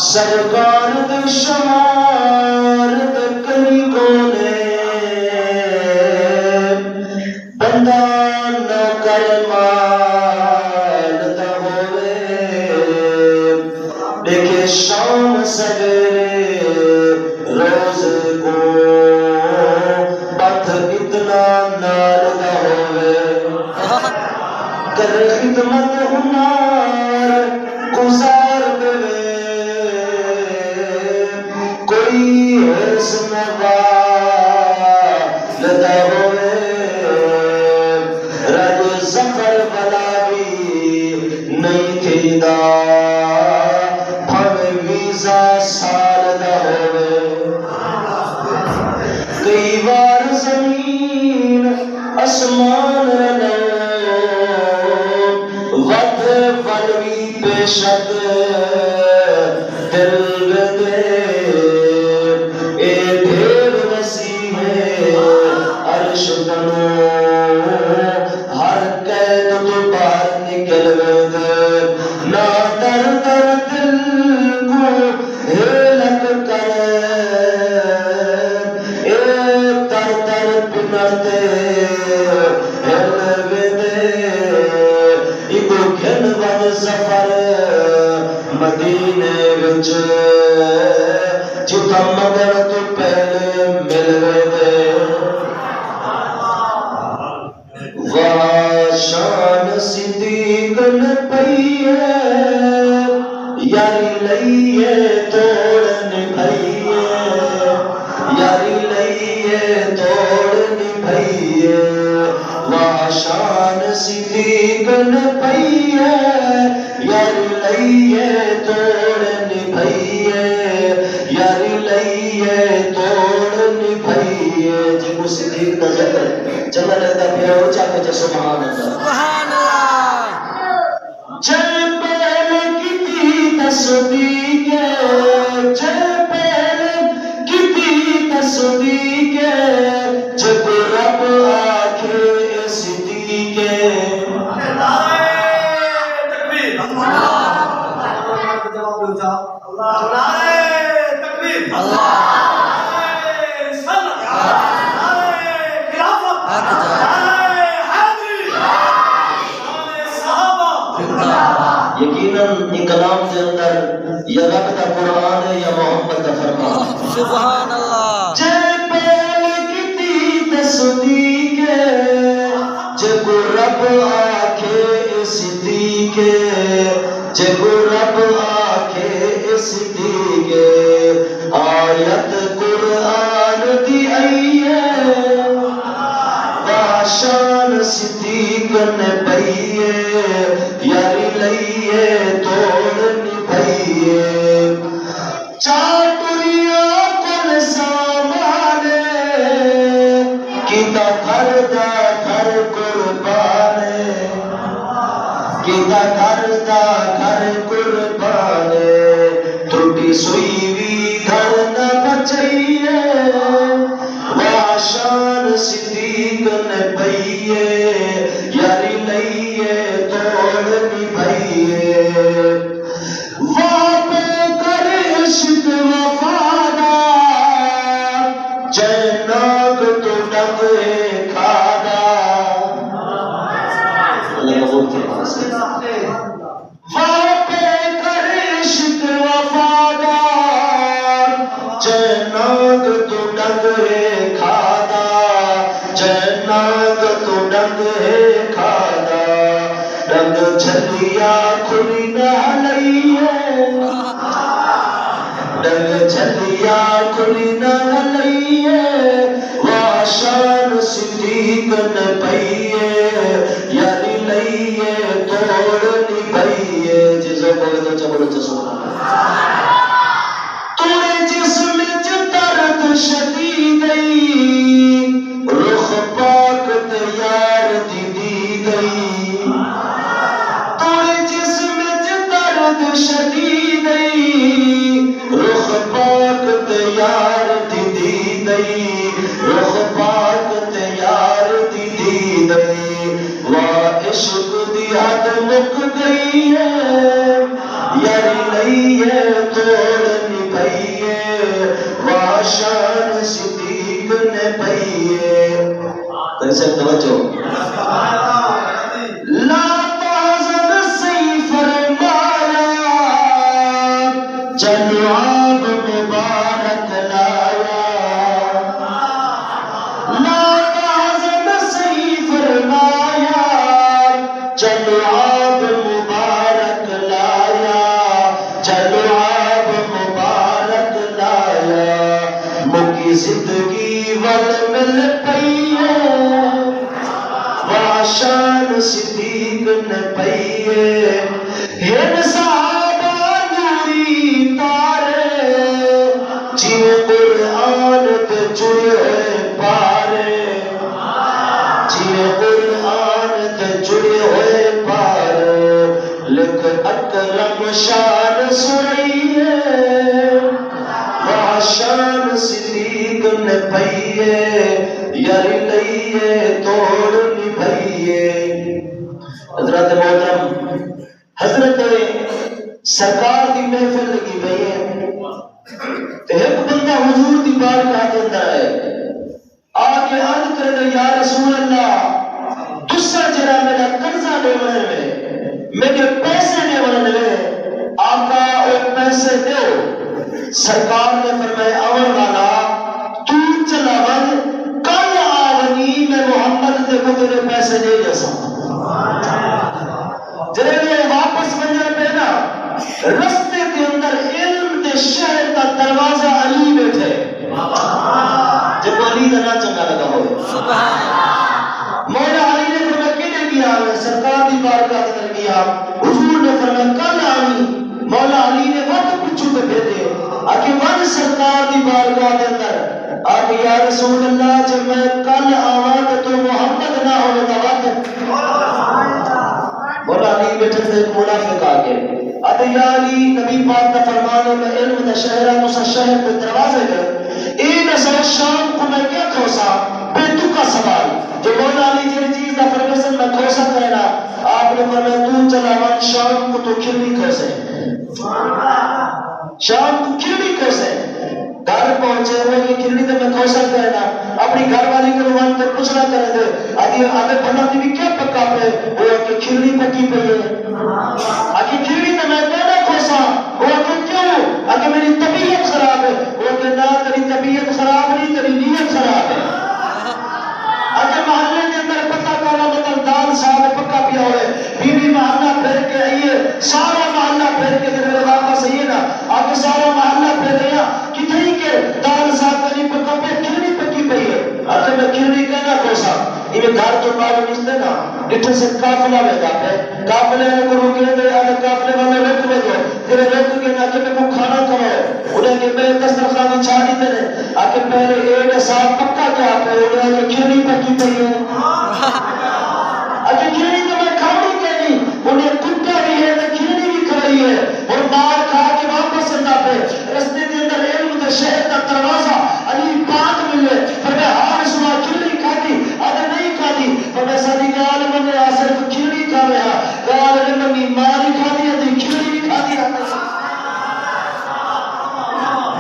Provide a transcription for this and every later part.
سرکار دے شمار دے کئی کونے بندہ نہ کر مال دا ہوئے دیکھے شام سویرے روز کو بات اتنا نال دا ہوئے کر خدمت ہنار گزار دے کوئی حرص نوا لدا ہوئے رج زفر بلا بھی نہیں تھی دا بھاوے ویزا سال دا ہوئے کئی بار زمین اسمان رنے ود ولوی پیشت دل دے اے ڈھیر وسیع ہے عرش تنو ہر قید تو باہر نکل دے نہ در در دل کو ہلک کرے اے در در پنرتے سفر مدینے وچ جتا مگر تو پہلے ملوے دے واشان صدیق نے پئیے یاری لئیے توڑ نبھئیے یاری لئیے توڑ نبھئیے واشان صدیق نے پئیے یاری لئیے توڑ نبھئیے یاری لئیے توڑ نبھئیے جی کو صدیق دا ذکر جمع لیتا پیا ہو چاہتے جا سبحان اللہ جے پہلے کتی تصدیق جے پہلے کتی تصدیق جب رب آکھے صدیق یقیناً یہ کلام کے اندر یا رب کا قرآن ہے یا محمد کا فرمان سبحان اللہ جے پہلے کتی تصدیق جب رب آکھے صدیق جب رب آکھے صدیق آیت قرآن دی آئیے باشان صدیق نے پئیے یاری لئیے توڑ نبھئیے چاٹوریاں کن سامانے کیتا گھر دا گھر قربانے کیتا گھر دا گھر قربانے ٹوٹی سوئی بھی گھر نہ بچائیے واشان صدیق نے پئیے یاری لئیے توڑ نبھئیے واپے کر عشق وفادہ جناگ تو ڈگے کھادا اللہ قبول کے پاس واپے کر عشق وفادہ جناگ تو ڈگے کھادا جناگ تو ڈگے کھادا رنگ جھلیا کھلی نہ لئیے رنگ جھلیا کھلی نہ لئیے واشان صدیق نے پئیے یاری لئیے توڑ نبھئیے جسے بولے تو چبولے چسو توڑے جسم درد شدیدی رخ پاک تیار دی گئی توڑے جسم درد شدیدی رخ پاک تیار دی گئی رخ پاک تیار دی گئی واہ عشق دی حد مک گئی ہے یاری لئیے توڑ نبھائیے واشان صدیق نے پئیے تن سے توجہ لا تحزن سی فرمایا چلو آب مبارک لایا لا تحزن سی فرمایا چلو آب مبارک لایا چلو آب مبارک لایا مکی زندگی ول مل پئیے واشان صدیق نے پئیے ہن صحابہ نوری تارے جن قرآن تے جڑے ہوئے پارے جن قرآن تے جڑے ہوئے پارے لکھ اکرم شان سنئیے واشان صدیق نے پئیے یاری لئیے توڑ نبھائیے حضرت محترم حضرت سرکار دی محفل لگی پئی ہے تے ایک بندہ حضور دی بارگاہ دے اندر ہے آ کے عرض کرے یا رسول اللہ تسا جڑا میرا قرضہ دے میں میرے پیسے دے میں آقا او پیسے دیو سرکار نے فرمایا اول والا تو چلا ون کل آونی میں محمد دے کو تیرے پیسے دے جیسا جنہیں واپس منجر پہ نا رستے کے اندر علم دے شہر کا دروازہ علی بیٹھے جب علی کا نا چنگا لگا ہوئے مولا علی نے فرمایا کینے کیا ہے سرکار دی بارگاہ اندر کیا حضور نے فرمایا کل آنی مولا علی نے وقت پچھو پہ بھیجے آکے ون سرکار دی بارگاہ دے اندر آکے یا رسول اللہ جب میں کل آوان تو محمد نہ ہونے دا وقت مولا علی بیٹھے سے ایک منافق آگے آتے یا علی نبی پاک کا فرمانے میں علم دا شہرہ مسا شہر پہ دروازے گئے این اثر شام کو میں کیا کھوسا بے تو کا سوال جو مولا علی جیری چیز دا فرمیسن میں کھوسا کرنا آپ نے فرمایا تو چلا ون شام کو تو کھلنی کھوسے شام کو کھلنی کھوسے گھر پہنچے ہوئے یہ کھلنی تو میں کھوسا کرنا اپنی گھر والی کے روان تو کچھ نہ کرے دے آدھی آدھے بھلا دی بھی کیا پکا پہ وہ کہ کھلنی پکی پہ ہے آدھی کھلنی تو میں کہنا کھوسا وہ کہ کیوں آدھی میری طبیعت خراب ہے وہ کہ نہ تیری طبیعت خراب نہیں تیری نیت خراب ہے آدھے محلے کے اندر پتہ کالا مطلب دان صاحب پکا پیا ہوئے بیوی محلہ پھر کے آئیے سارا محلہ پھر کے دے میرے واپس آئیے نا آگے سارا محلہ پھر رہا کتنی کے دان صاحب کا نہیں پکا پہ کھلنی پکی پئی ہے آگے میں کھلنی کہنا کوسا یہ گھر تو بار نشتے نا ڈٹھے سے کافلہ میں جاتے ہیں کافلے کو روکے دے آگے کافلے والے رکھ لے دو تیرے رکھ کے نا کہ میں کو کھانا کھوائے انہیں کہ میرے دسترخوانی چھاڑی تیرے آگے پہلے ایک صاحب پکا کیا پہ انہیں کہ کھلنی پکی پئی ہے آگے کھلنی تو میں کھاؤں کہ نہیں انہیں کتا بھی ہے میں کھلنی بھی کھائی ہے اور مار کھا کے واپس اندہ پہ رستے کے اندر علم دے شہر کا دروازہ علی پاک ملے پر میں ہار سنا کھلنی کھاتی آدھے نہیں کھاتی پر میں ساتھی گال مننے آصرف کھلنی کھا رہا گال مننی ماری کھاتی ہے کھلنی بھی کھاتی ہے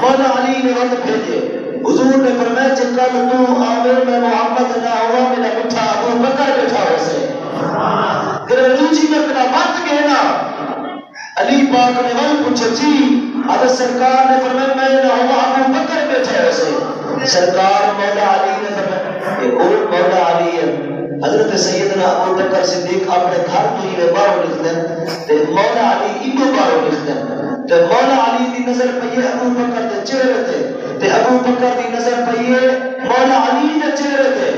مولا علی نے وقت بھیجے حضور نے فرمایا چکل تو آمیر میں محمد نہ ہوا میرا مٹھا ابو بکر بیٹھا ہو سے تیرے روچی میں اپنا وقت کہنا علی پاک نے وقت پوچھا جی اگر سرکار نے فرمایا میں نہ ہوا ابو بکر بیٹھا ہو سے سرکار مولا علی نے فرمایا کہ اور مولا علی ہے حضرت سیدنا ابو بکر صدیق اپنے گھر تو ہی بارو لکھ دیں تے مولا علی انو بارو لکھ دیں تے مولا علی دی نظر پئیے ابو بکر دے چہرے تے ابو بکر دی نظر پئیے مولا علی دے چہرے تے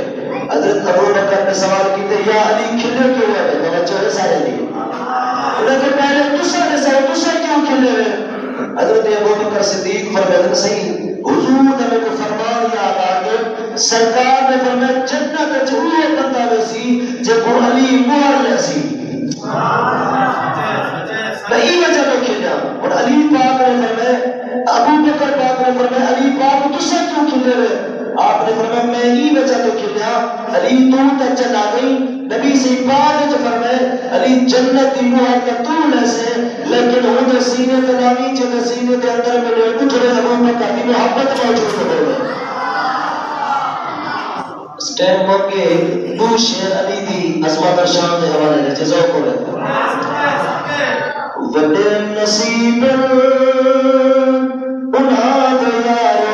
حضرت ابو بکر نے سوال کیتے یا علی کھلے کیوں ہے توجہ سارے دی انہیں کہ پہلے تسا کیوں کھلے ہوئے حضرت ابو بکر صدیق فرمایا صحیح حضور نے میرے کو فرمان یاد آ گئے سرکار نے فرمایا جنت وچ اوہ بندہ ویسی جب علی مہر لے سی نہیں وجہ تو کھلیا اور علی پاک نے فرمایا ابو بکر پاک نے فرمایا علی پاک تسا کیوں کھلے ہوئے آپ نے فرمایا میں ہی وجہ تو کھلیا علی تو تے چلا گئی نبی سے بعد جو فرمائے علی جنت دی محبت تو لے سے لیکن ہوں دے سینے تے نامی چے دے سینے دے اندر میں اٹھڑے ابو بکر دی محبت موجود ہے اس ٹائم موقع دو شیر علی دی عظمت اور شان دے حوالے نے جزاؤ کو رہے وڈے نصیب انہاں دے یارو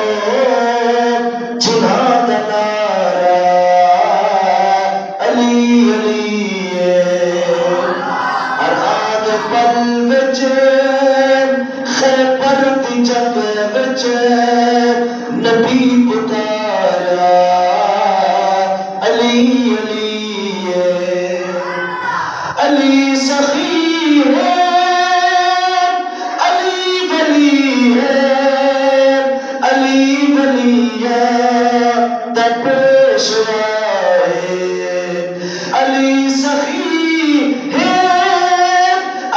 جنہاں دا نعرہ علی علی ہر آد پل وچ خیبر دی جنگ وچ نبی پکارا علی علی علی سخی ہے علی ولی ہے علی ولی ہے در پیشوا ہے علی سخی ہے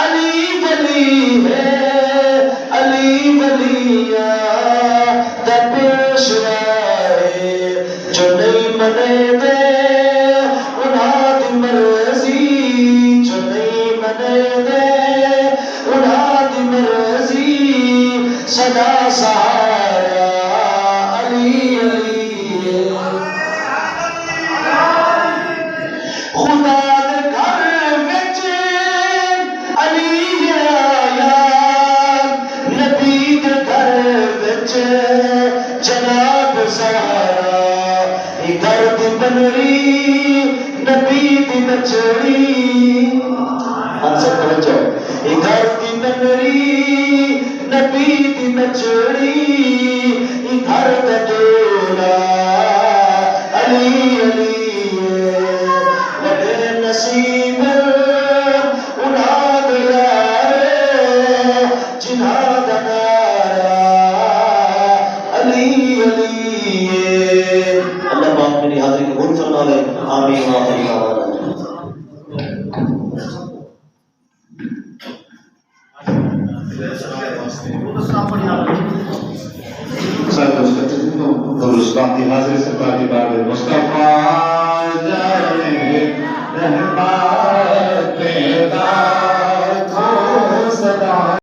علی ولی ہے علی ولی ہے در پیشوا ہے جو نہیں منے دے انہاں دی مرضی جو نہیں منے دے انہاں دی مرضی صدا سہارا علی علی خدا دے گھر وچ علی آیا نبی دے گھر وچ جناب سہارا گھر دی بنری نبی دی نچڑی انسان توجہ گھر دی بنری نبی دی نچڑی گھر دا ڈولا علی علی وڈے نصیب انہاں دے یارے جنہاں دا نعرہ علی علی اللہ پاک میری حاضری قبول فرما لے آمین آخری آواز درست باقی حاضر سرکار کی بار مصطفیٰ